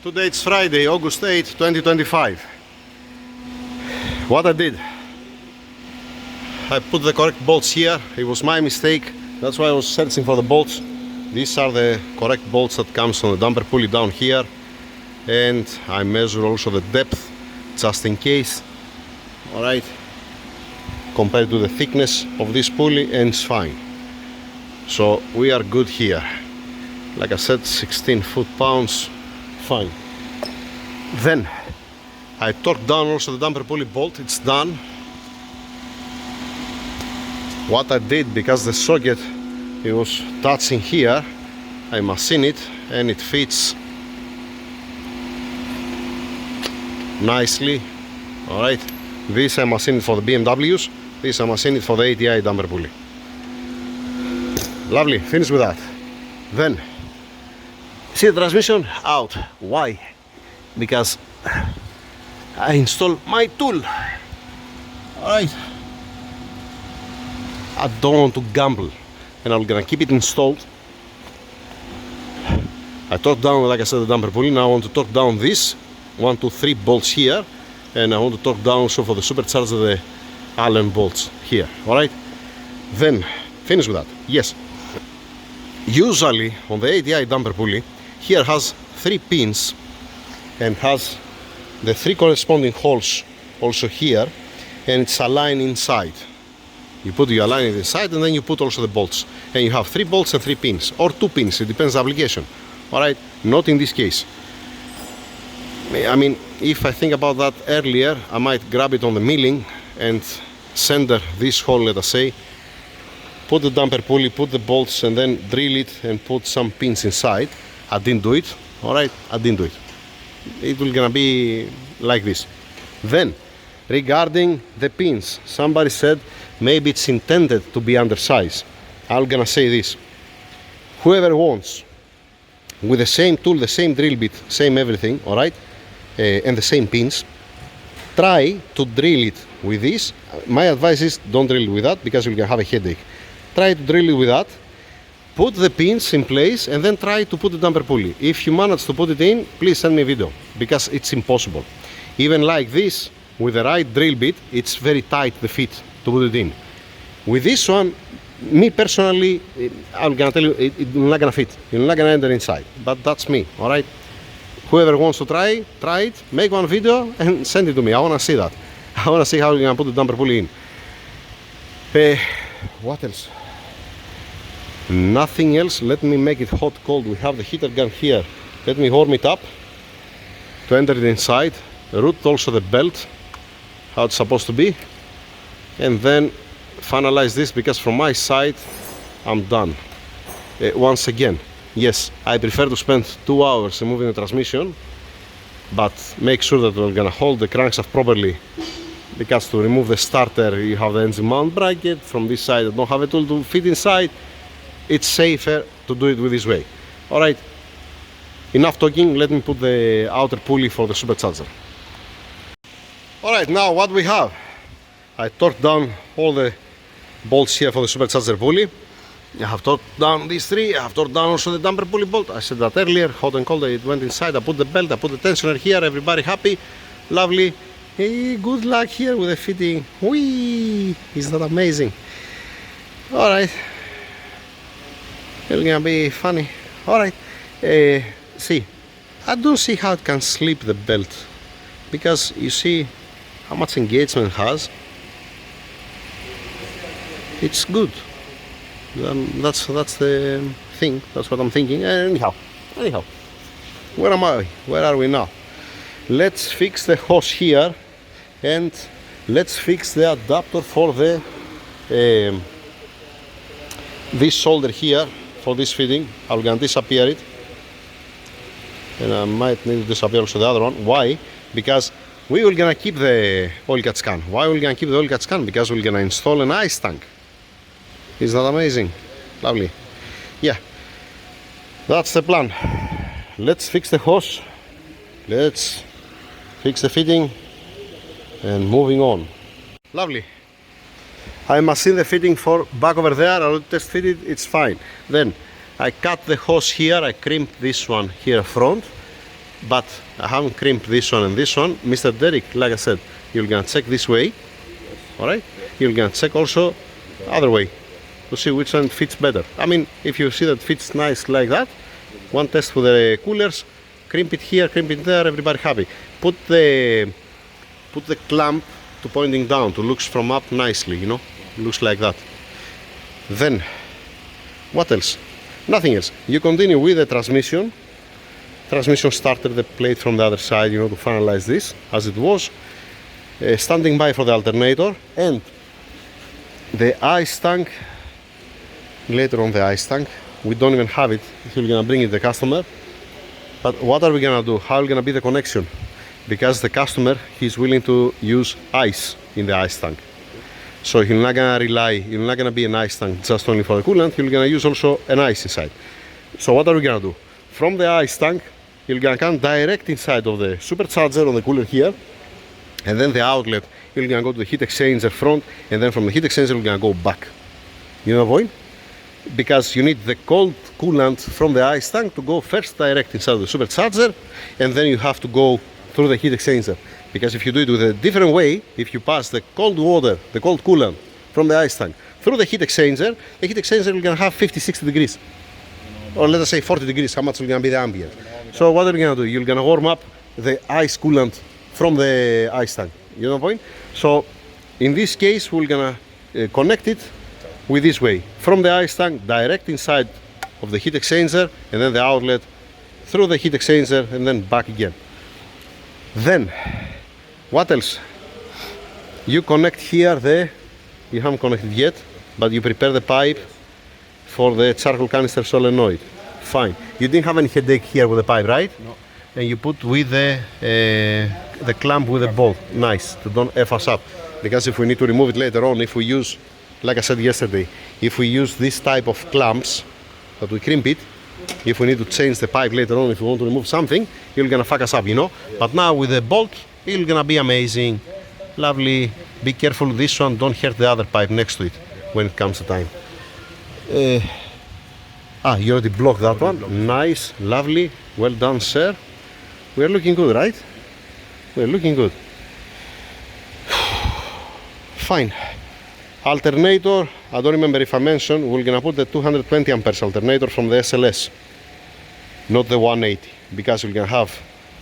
Today it's Friday, August 8, 2025. What I did, I put the correct bolts here. It was my mistake. That's why I was searching for the bolts. These are the correct bolts that comes on the damper pulley down here. And I measure also the depth, just in case. Alright. Compared to the thickness of this pulley, and it's fine. So we are good here. Like I said, 16 foot-pounds. Fine. Then I torqued down also the damper pulley bolt. It's done. What I did, because the socket it was touching here, I machined it and it fits nicely. Alright, this I machined for the BMWs, this I machined for the ATI damper pulley. Lovely, finished with that. Then see the transmission out. Why? Because I installed my tool. Alright. I don't want to gamble, and I'm gonna keep it installed. I torqued down, like I said, the damper pulley. Now I want to torque down this 1, 2, 3 bolts here, and I want to torque down also for the supercharger the Allen bolts here. Alright. Then finish with that. Yes. Usually on the ATI damper pulley, here has 3 pins and has the 3 corresponding holes also here, and it's aligned inside. You align it inside, and then you put also the bolts, and you have 3 bolts and 3 pins, or 2 pins, it depends on the application. Alright, not in this case. I mean, if I think about that earlier, I might grab it on the milling and center this hole, let us say, put the damper pulley, put the bolts, and then drill it and put some pins inside. I didn't do it. Alright, I didn't do it. It will gonna be like this. Then, regarding the pins, somebody said maybe it's intended to be undersized. I'm gonna say this: whoever wants, with the same tool, the same drill bit, same everything, alright, and the same pins, try to drill it with this. My advice is don't drill it with that, because you're gonna have a headache. Try to drill it with that, put the pins in place, and then try to put the damper pulley. If you manage to put it in, please send me a video, because it's impossible. Even like this, with the right drill bit, it's very tight, the fit, to put it in. With this one, me personally, I'm gonna tell you, it's not gonna fit. You're not gonna enter inside, but that's me, alright? Whoever wants to try it, make one video and send it to me. I wanna see that. I wanna see how you're gonna put the damper pulley in. What else? Nothing else. Let me make it hot cold. We have the heater gun here. Let me warm it up to enter it inside. Route also the belt, how it's supposed to be, and then finalize this, because from my side I'm done. Once again, yes, I prefer to spend 2 hours removing the transmission, but make sure that we're gonna hold the crankshaft properly, because to remove the starter you have the engine mount bracket. From this side I don't have a tool to fit inside. It's safer to do it with this way. Alright, enough talking, let me put the outer pulley for the supercharger. Alright, now what we have, I torqued down all the bolts here for the supercharger pulley. I have torqued down these 3, I have torqued down also the damper pulley bolt. I said that earlier, hot and cold, it went inside. I put the belt, I put the tensioner here, everybody happy, lovely. Hey, good luck here with the fitting. Whee! Is that amazing? Alright, it's gonna be funny. Alright, see, I don't see how it can slip the belt, because you see how much engagement it has. It's good. That's the thing. That's what I'm thinking. Anyhow, where am I? Where are we now? Let's fix the hose here, and let's fix the adapter for the this solder here for this fitting. I'm gonna disappear it, and I might need to disappear also the other one. Why? Because we will gonna keep the oil catch can. Why are we gonna keep the oil catch can? Because we're gonna install an ice tank. Isn't that amazing? Lovely. Yeah, that's the plan. Let's fix the hose, let's fix the fitting, and moving on. Lovely. I machined the fitting for back over there. I'll test fit it, it's fine. Then I cut the hose here, I crimped this one here front, but I haven't crimped this one and this one. Mr. Derek, like I said, you're gonna check this way, alright? You're gonna check also other way to see which one fits better. I mean, if you see that fits nice like that, one test for the coolers, crimp it here, crimp it there, everybody happy. Put the clamp to pointing down to looks from up nicely, you know, looks like that. Then, what else? Nothing else. You continue with the transmission starter, the plate from the other side, you know, to finalize this as it was. Standing by for the alternator and the ice tank. Later on, the ice tank, we don't even have it. We're gonna bring it to the customer. But what are we gonna do? How are gonna be the connection? Because the customer, he's willing to use ice in the ice tank. So he's not gonna be an ice tank just only for the coolant. He's gonna use also an ice inside. So what are we gonna do? From the ice tank, you're gonna come direct inside of the supercharger on the cooler here, and then the outlet, you're gonna go to the heat exchanger front, and then from the heat exchanger, you're gonna go back. You know the point? Because you need the cold coolant from the ice tank to go first direct inside of the supercharger, and then you have to go through the heat exchanger. Because if you do it with a different way, if you pass the cold water, the cold coolant from the ice tank through the heat exchanger is gonna have 50-60 degrees. Or let us say 40 degrees, how much is gonna be the ambient. So what are you gonna do? You're gonna warm up the ice coolant from the ice tank. You know the point? So in this case, we're gonna connect it with this way. From the ice tank, direct inside of the heat exchanger, and then the outlet through the heat exchanger, and then back again. Then, what else? You connect here you haven't connected yet, but you prepare the pipe for the charcoal canister solenoid. Fine. You didn't have any headache here with the pipe, right? No. And you put with the clamp with the bolt. Nice, to don't F us up. Because if we need to remove it later on, if we use, like I said yesterday, if we use this type of clamps, that we crimp it, if we need to change the pipe later on, if we want to remove something, you're gonna fuck us up, you know? But now with the bolt, it's gonna be amazing. Lovely. Be careful, this one, don't hurt the other pipe next to it when it comes to time. You already blocked that one. Nice, lovely, well done, sir. We are looking good, right? We are looking good. Fine. Alternator, I don't remember if I mentioned, we're gonna put the 220 amperes alternator from the SLS, not the 180, because we're gonna have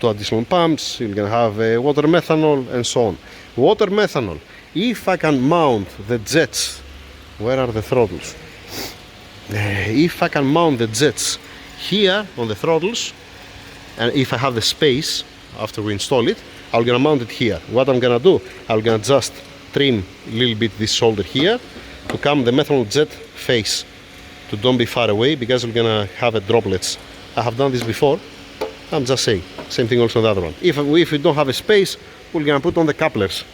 2 additional pumps, you're gonna have water methanol and so on. Water methanol, if I can mount the jets, where are the throttles? If I can mount the jets here on the throttles, and if I have the space after we install it, I'm gonna mount it here. What I'm gonna do, I'm gonna just trim a little bit this shoulder here to come the methanol jet face, to don't be far away, because we're gonna have a droplets. I have done this before, I'm just saying. Same thing also on the other one. If we don't have a space, we're gonna put on the couplers.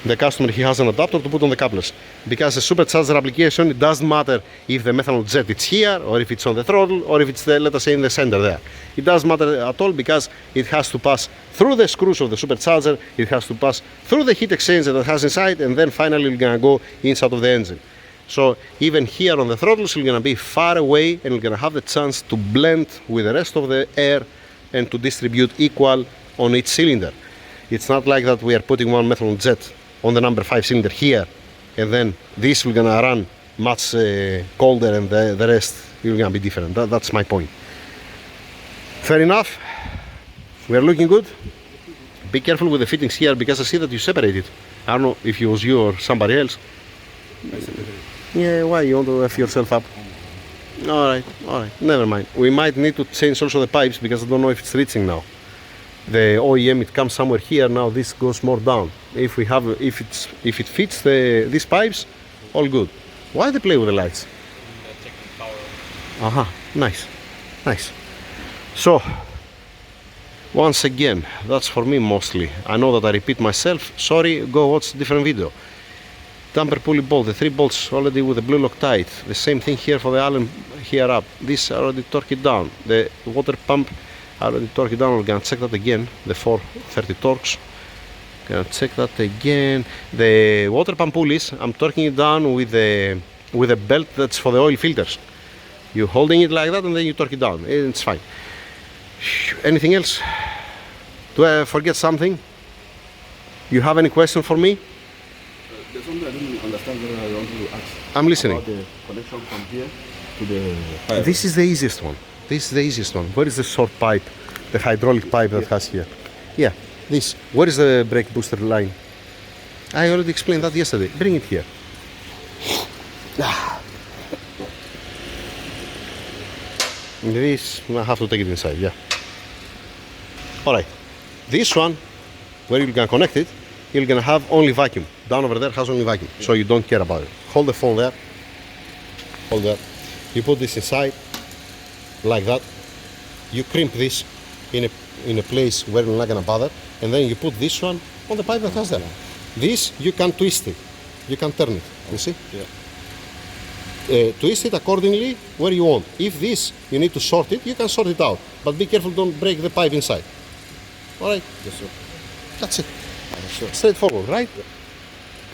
The customer, he has an adapter to put on the couplers, because the supercharger application, it doesn't matter if the methanol jet is here, or if it's on the throttle, or if it's let us say in the center there. It doesn't matter at all, because it has to pass through the screws of the supercharger, it has to pass through the heat exchanger that has inside, and then finally we're gonna go inside of the engine. So even here on the throttles, we're gonna be far away, and we're gonna have the chance to blend with the rest of the air and to distribute equal on each cylinder. It's not like that we are putting one methanol jet on the number 5 cylinder here, and then this will gonna run much colder, and the rest will gonna be different. That's my point. Fair enough. We are looking good. Be careful with the fittings here, because I see that you separated. I don't know if it was you or somebody else. Yeah, why you want to F yourself up? Alright, never mind. We might need to change also the pipes, because I don't know if it's reaching now. The OEM, it comes somewhere here, now this goes more down. If it fits these pipes, all good. Why they play with the lights? Nice. So once again, that's for me mostly. I know that I repeat myself, sorry, go watch a different video. Damper pulley bolt, the 3 bolts already with the blue Loctite. The same thing here for the Allen here up. This I already torque it down. The water pump, I already torque it down. We're gonna check that again. The 430 torques. Gonna check that again. The water pump pulleys, I'm torquing it down with a belt that's for the oil filters. You're holding it like that, and then you torque it down. It's fine. Anything else? Do I forget something? You have any question for me? There's something I don't understand what I want to ask. I'm listening. About the connection from here to the pipe. This is the easiest one. This is the easiest one. Where is the short pipe? The hydraulic pipe that has here. Yeah, this. Where is the brake booster line? I already explained that yesterday. Bring it here. This, I have to take it inside, yeah. Alright, this one, where you're gonna connect it, you're gonna have only vacuum. Down over there has only vacuum, so you don't care about it. Hold the phone there. Hold that. You put this inside, like that. You crimp this in a place where you're not gonna bother, and then you put this one on the pipe that has there. This, you can twist it. You can turn it, you see? Yeah. Twist it accordingly where you want. If this, you need to sort it, you can sort it out. But be careful, don't break the pipe inside. Alright? Yes, sir. That's it. Sure. Straightforward, right?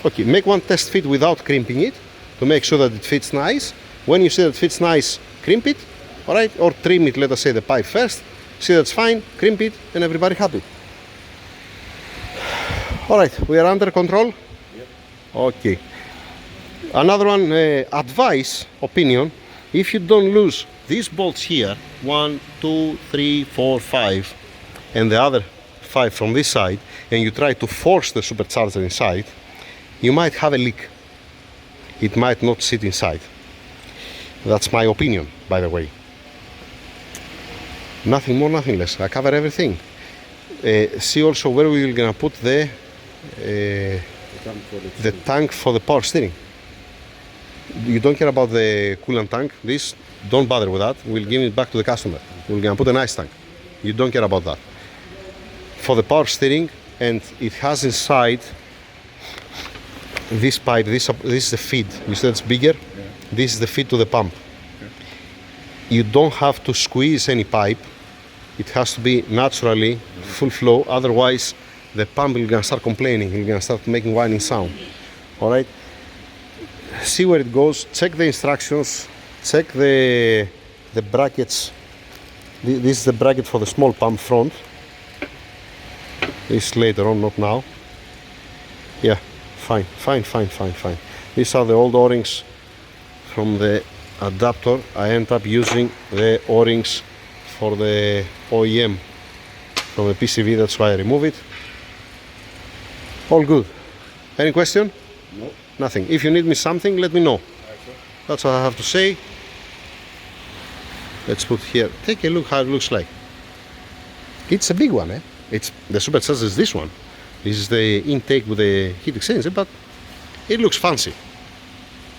Okay, make one test fit without crimping it to make sure that it fits nice. When you see that it fits nice, crimp it, alright? Or trim it, let us say, the pipe first. See that's fine, crimp it, and everybody happy. Alright, we are under control? Yep. Okay. Another one, advice, opinion, if you don't lose these bolts here, 1, 2, 3, 4, 5, and the other 5 from this side, and you try to force the supercharger inside, you might have a leak. It might not sit inside. That's my opinion, by the way. Nothing more, nothing less. I cover everything. See also where we're gonna put the tank for the power steering. You don't care about the coolant tank. This, don't bother with that. We'll give it back to the customer. We're gonna put an ice tank. You don't care about that. For the power steering, and it has inside this pipe. This is the feed. You said it's bigger. Yeah. This is the feed to the pump. Okay. You don't have to squeeze any pipe. It has to be naturally full flow. Otherwise, the pump is gonna start complaining. It's gonna start making whining sound. All right. See where it goes. Check the instructions. Check the brackets. This is the bracket for the small pump front. This later on, not now. Yeah, fine. These are the old O-rings from the adapter. I end up using the O-rings for the OEM from the PCV. That's why I remove it. All good. Any question? No. Nothing. If you need me something, let me know. That's what I have to say. Let's put here. Take a look how it looks like. It's a big one, eh? It's the supercharger is this one. This is the intake with the heat exchanger, but it looks fancy.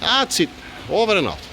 That's it. Over and out.